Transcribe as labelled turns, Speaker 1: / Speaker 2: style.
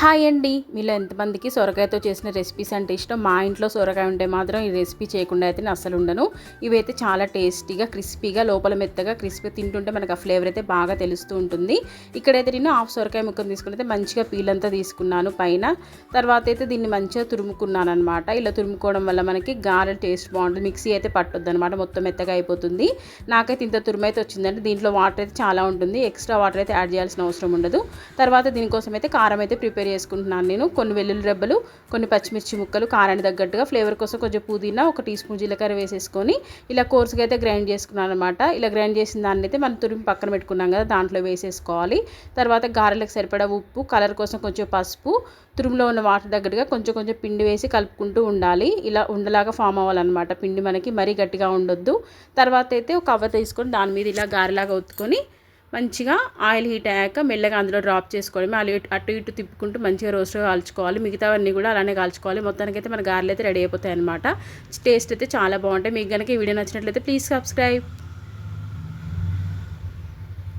Speaker 1: Hi అండి. మీలో ఎంతమందికి సొరకాయతో చేసిన రెసిపీస్ అంటే ఇష్టం? మా ఇంట్లో సొరకాయ ఉంటే మాత్రం ఈ రెసిపీ చేయకుండా అయితే నేను అస్సలు ఉండను. ఇవైతే చాలా టేస్టీగా, క్రిస్పీగా, లోపల మెత్తగా క్రిస్పీగా తింటుంటే మనకు ఆ ఫ్లేవర్ అయితే బాగా తెలుస్తూ ఉంటుంది. ఇక్కడైతే నేను హాఫ్ సొరకాయ ముక్కను తీసుకుని అయితే మంచిగా పీలంతా తీసుకున్నాను పైన. తర్వాత అయితే దీన్ని మంచిగా తురుముకున్నాను అనమాట. ఇలా తురుముకోవడం వల్ల మనకి గారెల టేస్ట్ బాగుంటుంది. మిక్సీ అయితే పట్టొద్దు అనమాట, మొత్తం మెత్తగా అయిపోతుంది. నాకైతే ఇంత తురుము అయితే వచ్చిందంటే దీంట్లో వాటర్ అయితే చాలా ఉంటుంది. ఎక్స్ట్రా వాటర్ అయితే యాడ్ చేయాల్సిన అవసరం ఉండదు. తర్వాత దీనికోసం అయితే కారం అయితే ప్రిపేర్ చేసుకుంటున్నాను నేను. కొన్ని వెల్లుల్లి రెబ్బలు, కొన్ని పచ్చిమిర్చి ముక్కలు, కారానికి తగ్గట్టుగా ఫ్లేవర్ కోసం కొంచెం పుదీనా, 1 టీ స్పూన్ జీలకర్ర వేసేసుకొని ఇలా కోర్సుగా అయితే గ్రైండ్ చేసుకున్నాను అనమాట. ఇలా గ్రైండ్ చేసిన దాన్ని అయితే మనం తురిమి పక్కన పెట్టుకున్నాం కదా, దాంట్లో వేసేసుకోవాలి. తర్వాత గారెలకు సరిపడా ఉప్పు, కలర్ కోసం కొంచెం పసుపు, తురుములో ఉన్న వాటర్ తగ్గట్టుగా కొంచెం కొంచెం పిండి వేసి కలుపుకుంటూ ఉండాలి. ఇలా ఉండలాగా ఫామ్ అవ్వాలన్నమాట. పిండి మనకి మరీ గట్టిగా ఉండొద్దు. తర్వాత అయితే ఒక కవ్వ తీసుకొని దాని మీద ఇలా గారెలాగా ఒత్తుకొని మంచిగా ఆయిల్ హీట్ అయ్యాక మెల్లగా అందులో డ్రాప్ చేసుకోవడమే. అటు ఇటు తిప్పుకుంటూ మంచిగా రోస్ట్గా కాల్చుకోవాలి. మిగతావన్నీ కూడా అలానే కాల్చుకోవాలి. మొత్తానికైతే మన గారెలు అయితే రెడీ అయిపోతాయి అనమాట. టేస్ట్ అయితే చాలా బాగుంటాయి. మీకు కనుక ఈ వీడియో నచ్చినట్లయితే ప్లీజ్ సబ్స్క్రైబ్.